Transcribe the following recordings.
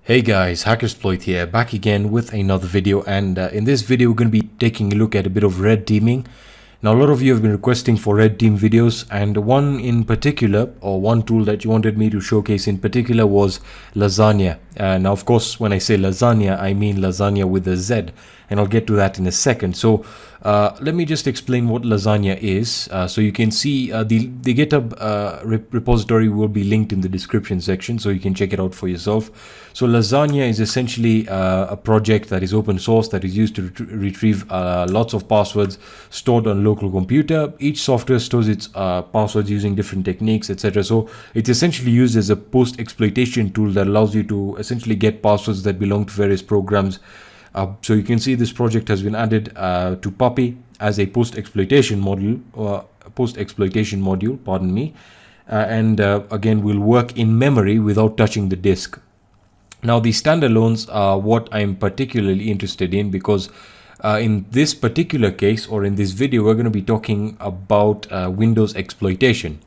Hey guys, HackerSploit here, back again with another video, and in this video we're going to be taking a look at a bit of red teaming. Now a lot of you have been requesting for red team videos, and one in particular, or one tool that you wanted me to showcase in particular, was LaZagne. Now of course when I say lasagna, I mean lasagna with a Z, and I'll get to that in a second. So let me just explain what lasagna is. So you can see the GitHub repository will be linked in the description section, so you can check it out for yourself. So lasagna is essentially a project that is open source, that is used to retrieve lots of passwords stored on local computer. Each software stores its passwords using different techniques, etc. So it's essentially used as a post-exploitation tool that allows you to essentially get passwords that belong to various programs. So you can see this project has been added to Puppy as a post-exploitation module, pardon me, and again will work in memory without touching the disk. Now the standalones are what I'm particularly interested in, because in this particular case, or in this video, we're going to be talking about Windows exploitation.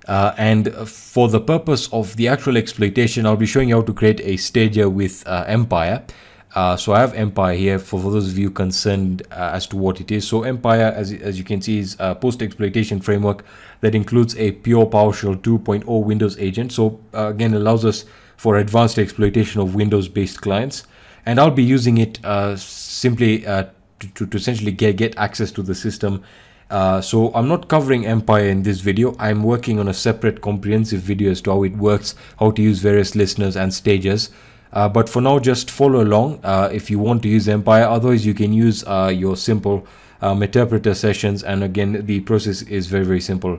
And for the purpose of the actual exploitation, I'll be showing you how to create a stager with Empire. So I have Empire here for those of you concerned as to what it is. So Empire, as you can see, is a post-exploitation framework that includes a pure PowerShell 2.0 Windows agent. So again, allows us for advanced exploitation of Windows-based clients. And I'll be using it simply to essentially get access to the system. So I'm not covering Empire in this video. I'm working on a separate comprehensive video as to how it works, how to use various listeners and stagers. But for now, just follow along if you want to use Empire. Otherwise, you can use your simple Meterpreter sessions. And again, the process is very, very simple.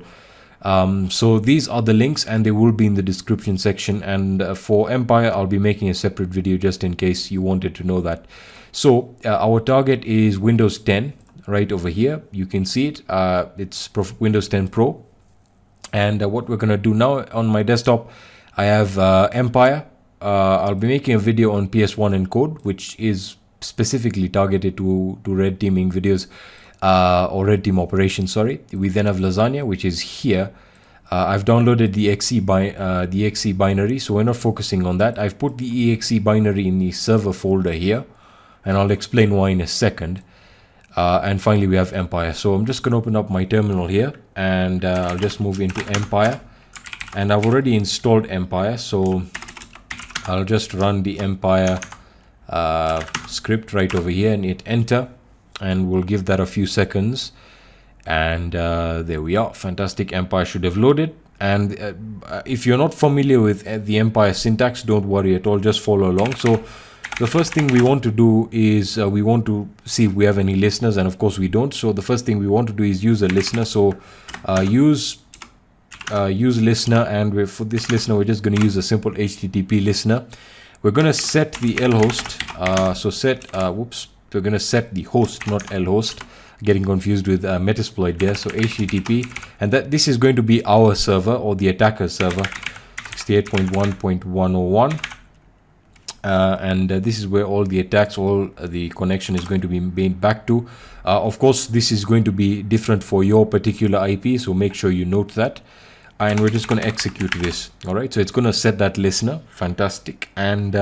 So these are the links, and they will be in the description section. And for Empire, I'll be making a separate video just in case you wanted to know that. So our target is Windows 10 right over here. You can see it. It's Windows 10 Pro. And what we're going to do now on my desktop, I have Empire. I'll be making a video on PS1 encode, which is specifically targeted to red teaming videos, or red team operations, sorry. We then have lasagna, which is here. I've downloaded the exe binary, so we're not focusing on that. I've put the exe binary in the server folder here, and I'll explain why in a second. And finally, we have Empire. So I'm just going to open up my terminal here, and I'll just move into Empire. And I've already installed Empire, so I'll just run the Empire script right over here and hit enter, and we'll give that a few seconds. And there we are. Fantastic. Empire should have loaded. And if you're not familiar with the Empire syntax, don't worry at all, just follow along. So the first thing we want to do is we want to see if we have any listeners, and of course we don't. So the first thing we want to do is use a listener. So use listener, and for this listener we're just going to use a simple HTTP listener. We're going to set the lhost. We're going to set the host, not lhost. Getting confused with Metasploit there. So HTTP, and this is going to be our server, or the attacker server, 68.1.101. And this is where all the attacks, all the connection is going to be made back to. Of course, this is going to be different for your particular IP, so make sure you note that. And we're just going to execute this. All right, so it's going to set that listener. Fantastic. And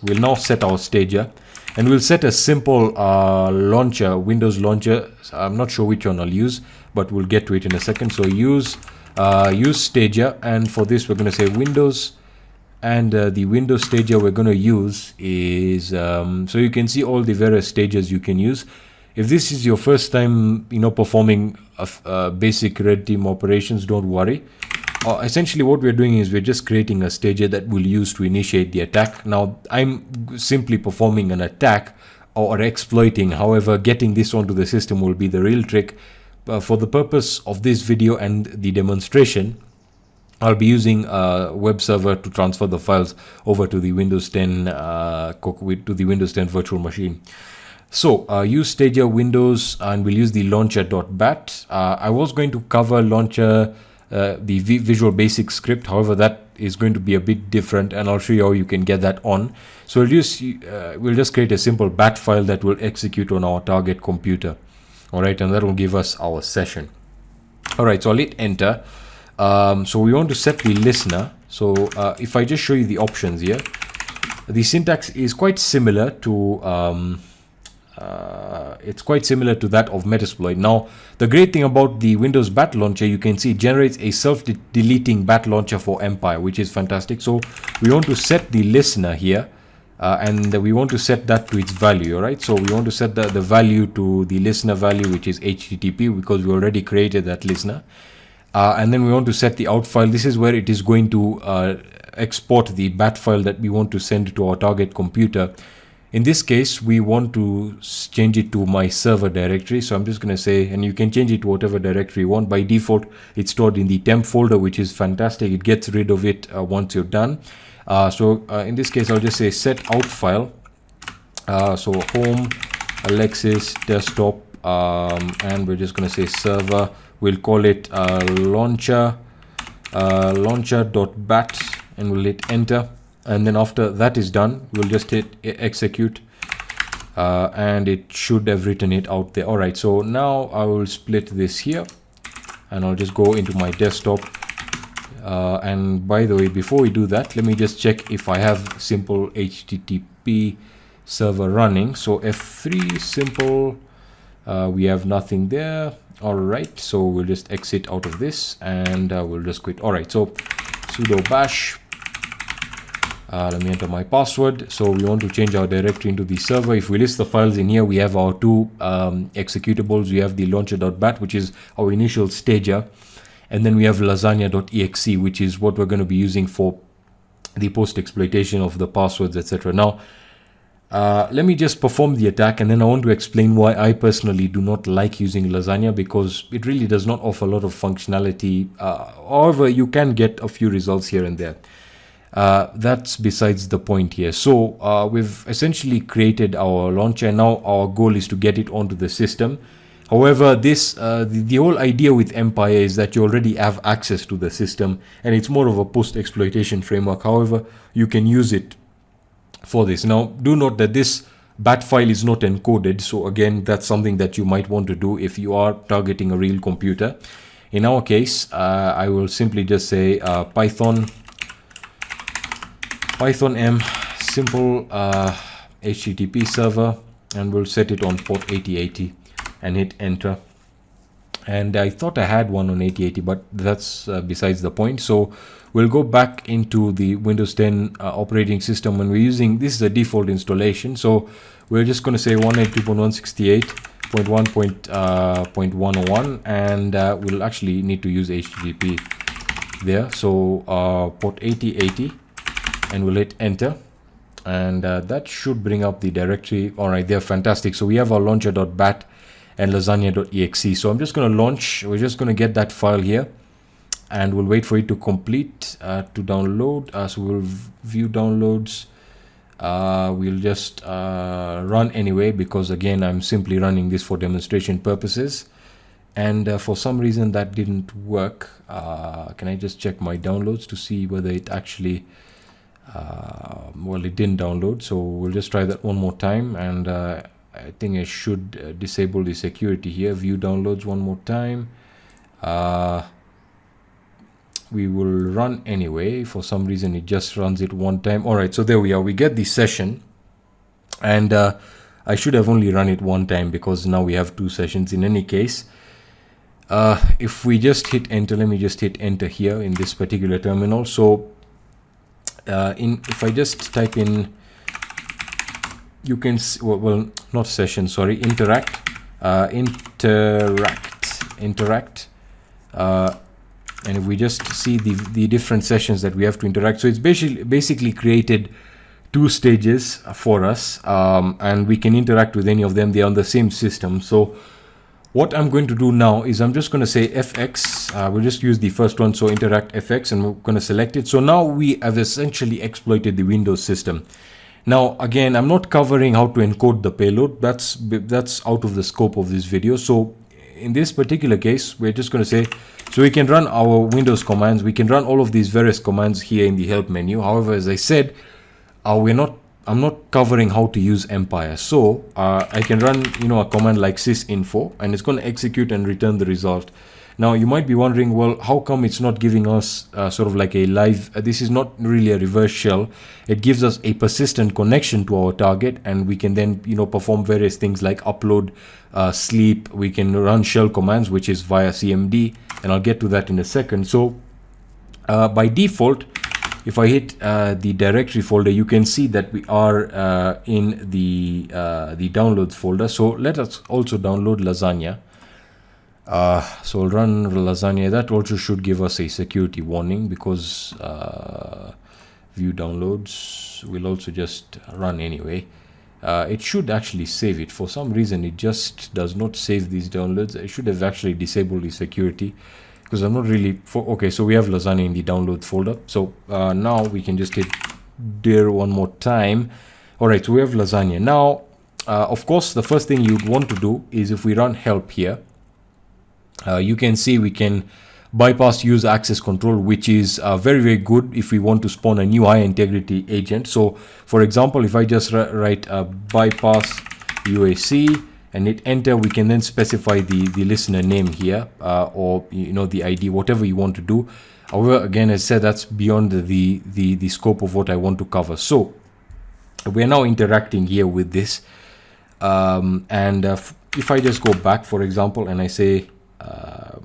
we'll now set our stager, and we'll set a simple launcher, Windows launcher. I'm not sure which one I'll use, but we'll get to it in a second. So use stager, and for this we're going to say Windows, and the Windows stager we're going to use is so you can see all the various stagers you can use. If this is your first time, performing basic red team operations, don't worry. Essentially what we're doing is we're just creating a stager that we'll use to initiate the attack. Now I'm simply performing an attack or exploiting. However, getting this onto the system will be the real trick. For the purpose of this video and the demonstration, I'll be using a web server to transfer the files over to the Windows 10 virtual machine. So use stager Windows, and we'll use the launcher.bat. I was going to cover launcher, the Visual Basic script. However, that is going to be a bit different, and I'll show you how you can get that on. So we'll just create a simple bat file that will execute on our target computer. All right, and that will give us our session. All right, so I'll hit enter. So we want to set the listener. So if I just show you the options here, the syntax is quite similar to that of Metasploit. Now, the great thing about the Windows Bat Launcher, you can see it generates a self-deleting Bat Launcher for Empire, which is fantastic. So we want to set the listener here, and we want to set that to its value. All right, so we want to set the value to the listener value, which is HTTP, because we already created that listener. And then we want to set the out file. This is where it is going to export the bat file that we want to send to our target computer. In this case, we want to change it to my server directory. So I'm just going to say, and you can change it to whatever directory you want. By default, it's stored in the temp folder, which is fantastic. It gets rid of it once you're done. So in this case, I'll just say set out file. So home, Alexis, desktop, and we're just going to say server. We'll call it launcher, launcher.bat, and we'll hit enter. And then after that is done, we'll just hit execute, and it should have written it out there. All right, so now I will split this here, and I'll just go into my desktop. And by the way, before we do that, let me just check if I have simple HTTP server running. So F3 simple, we have nothing there. All right, so we'll just exit out of this, and we'll just quit. All right, so sudo bash. Let me enter my password. So we want to change our directory into the server. If we list the files in here, we have our two executables. We have the launcher.bat, which is our initial stager. And then we have lasagna.exe, which is what we're going to be using for the post-exploitation of the passwords, etc. Now, let me just perform the attack, and then I want to explain why I personally do not like using lasagna, because it really does not offer a lot of functionality. However, you can get a few results here and there. That's besides the point here. So we've essentially created our launcher, and now our goal is to get it onto the system. However, this the whole idea with Empire is that you already have access to the system, and it's more of a post-exploitation framework. However, you can use it for this. Now, do note that this bat file is not encoded. So again, that's something that you might want to do if you are targeting a real computer. In our case, I will simply just say Python M simple HTTP server, and we'll set it on port 8080 and hit enter. And I thought I had one on 8080, but that's besides the point. So we'll go back into the Windows 10 operating system when we're using, this is a default installation. So we're just going to say 192.168.1.101, and we'll actually need to use HTTP there. So port 8080, and we'll hit enter, and that should bring up the directory. All right, they're fantastic. So we have our launcher.bat and lasagna.exe. So I'm just going to launch. We're just going to get that file here, and we'll wait for it to complete to download. So we'll view downloads. We'll just run anyway, because again, I'm simply running this for demonstration purposes. And for some reason that didn't work. Can I just check my downloads to see whether it actually well, it didn't download. So we'll just try that one more time, and I think I should disable the security here. View downloads one more time. We will run anyway. For some reason it just runs it one time. All right, so there we are. We get the session, and I should have only run it one time, because now we have two sessions. In any case, if we just hit enter, let me just hit enter here in this particular terminal. So if I just type in, you can see, well, not session, sorry, interact, interact, and if we just see the different sessions that we have to interact. So it's basically created two stages for us, and we can interact with any of them. They're on the same system. So what I'm going to do now is I'm just going to say fx. We'll just use the first one, so interact fx, and we're going to select it. So now we have essentially exploited the Windows system. Now, again, I'm not covering how to encode the payload. That's out of the scope of this video. So in this particular case, we're just going to say, so we can run our Windows commands. We can run all of these various commands here in the help menu. However, as I said, I'm not covering how to use Empire. So I can run, a command like sysinfo, and it's going to execute and return the result. Now you might be wondering, well, how come it's not giving us sort of like a live, this is not really a reverse shell. It gives us a persistent connection to our target, and we can then, perform various things like upload, sleep. We can run shell commands, which is via CMD, and I'll get to that in a second. So by default, if I hit the directory folder, you can see that we are in the downloads folder. So let us also download LaZagne. So I'll run LaZagne. That also should give us a security warning, because view downloads will also just run anyway. It should actually save it. For some reason, it just does not save these downloads. I should have actually disabled the security, because I'm not really okay. So we have LaZagne in the download folder. So now we can just hit dir one more time. All right, so we have LaZagne. Now, of course, the first thing you'd want to do is, if we run help here, you can see we can bypass user access control, which is very, very good if we want to spawn a new high integrity agent. So for example, if I just write bypass UAC and hit enter, we can then specify the listener name here, or the ID, whatever you want to do. However, again, as I said, that's beyond the scope of what I want to cover. So we're now interacting here with this, and if I just go back, for example, and I say,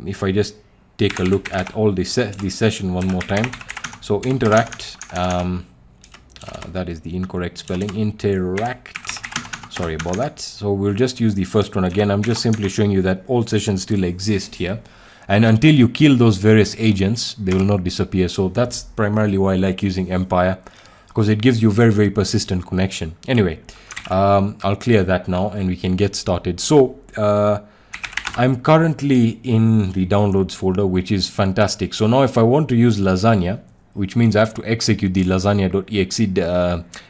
if I just take a look at all this session one more time, so interact, that is the incorrect spelling, interact, sorry about that. So we'll just use the first one again. I'm just simply showing you that all sessions still exist here, and until you kill those various agents, they will not disappear. So that's primarily why I like using Empire, because it gives you very, very persistent connection. Anyway, I'll clear that now and we can get started. So I'm currently in the downloads folder, which is fantastic. So now if I want to use LaZagne, which means I have to execute the lasagne.exe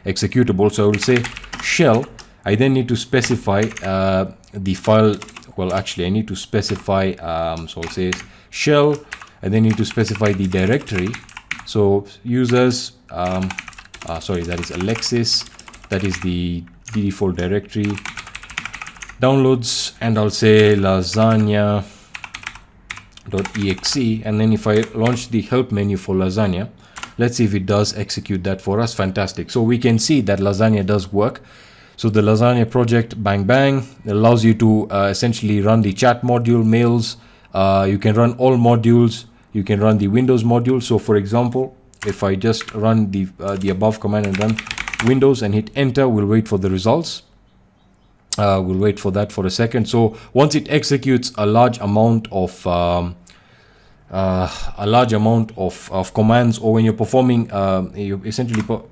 executable, so I will say shell. I then need to specify the file. Well, actually, I need to specify, so I'll say shell. I then need to specify the directory. So users, sorry, that is Alexis. That is the default directory. Downloads, and I'll say lasagne.exe, and then if I launch the help menu for LaZagne, let's see if it does execute that for us. Fantastic. So we can see that LaZagne does work. So the LaZagne project, bang bang, allows you to essentially run the chat module, mails. You can run all modules. You can run the Windows module. So for example, if I just run the above command and run Windows and hit enter, we'll wait for the results. We'll wait for that for a second. So once it executes a large amount of commands, or when you're performing,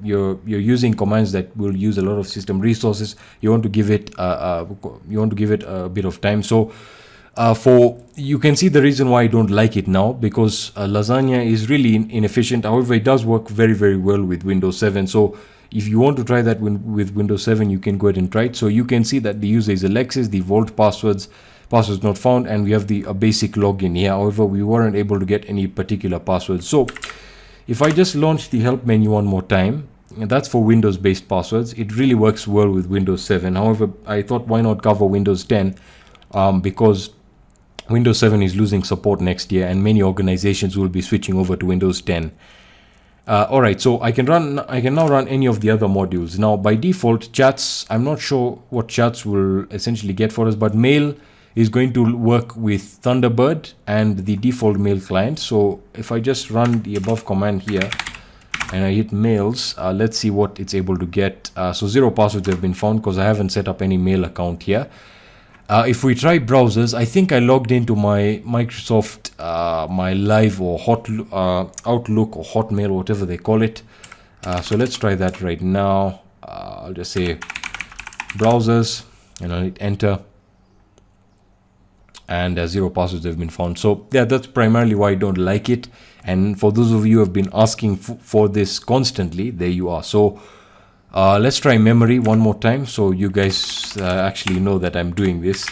you're using commands that will use a lot of system resources, you want to give it a bit of time. So you can see the reason why I don't like it now, because LaZagne is really inefficient. However, it does work very, very well with Windows 7. So if you want to try that with Windows 7, you can go ahead and try it. So you can see that the user is Alexis, the vault passwords not found, and we have the basic login here. However, we weren't able to get any particular passwords. So if I just launch the help menu one more time, and that's for Windows based passwords, it really works well with Windows 7. However, I thought, why not cover Windows 10, because Windows 7 is losing support next year, and many organizations will be switching over to Windows 10. All right, so I can now run any of the other modules. Now, by default, chats, I'm not sure what chats will essentially get for us, but mail is going to work with Thunderbird and the default mail client. So if I just run the above command here and I hit mails, let's see what it's able to get. So 0 passwords have been found because I haven't set up any mail account here. If we try browsers, I think I logged into my Microsoft, my Live or Outlook or Hotmail, whatever they call it. So let's try that right now. I'll just say browsers and I'll hit enter. And 0 passwords have been found. So yeah, that's primarily why I don't like it. And for those of you who have been asking for this constantly, there you are. So let's try memory one more time, so you guys actually know that I'm doing this.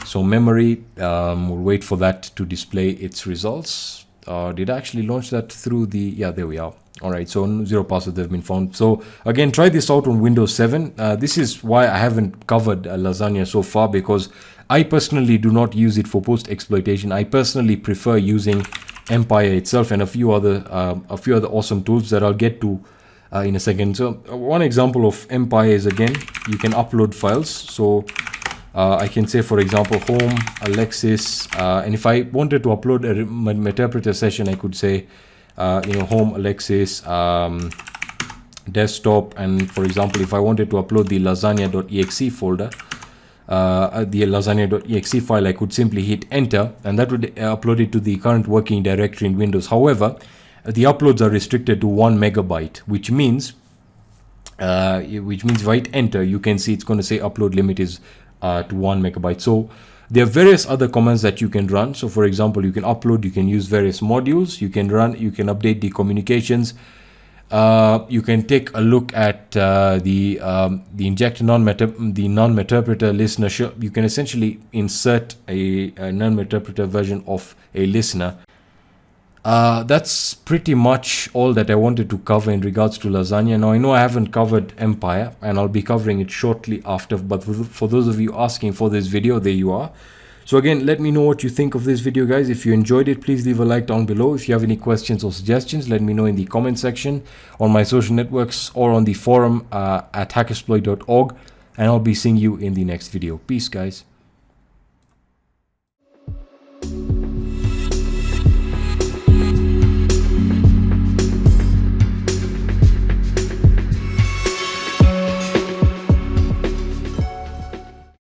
So memory, we'll wait for that to display its results. Did I actually launch that through the... Yeah, there we are. All right, so 0 passwords have been found. So again, try this out on Windows 7. This is why I haven't covered LaZagne so far, because I personally do not use it for post-exploitation. I personally prefer using Empire itself and a few other awesome tools that I'll get to in a second. So one example of Empire is, again, you can upload files. So I can say, for example, home, Alexis, and if I wanted to upload a Meterpreter session, I could say, home, Alexis, desktop, and for example, if I wanted to upload the lasagne.exe folder, the lasagne.exe file, I could simply hit enter, and that would upload it to the current working directory in Windows. However, the uploads are restricted to 1 megabyte, which means if I hit enter, you can see it's going to say upload limit is to 1 megabyte. So there are various other commands that you can run. So for example, you can upload, you can use various modules, you can update the communications. You can take a look at the inject non-meterpreter listener. You can essentially insert a non-meterpreter version of a listener. That's pretty much all that I wanted to cover in regards to LaZagne. Now, I know I haven't covered Empire, and I'll be covering it shortly after, but for those of you asking for this video, there you are. So again, let me know what you think of this video, guys. If you enjoyed it, please leave a like down below. If you have any questions or suggestions, let me know in the comment section, on my social networks, or on the forum at hackersploit.org, and I'll be seeing you in the next video. Peace, guys.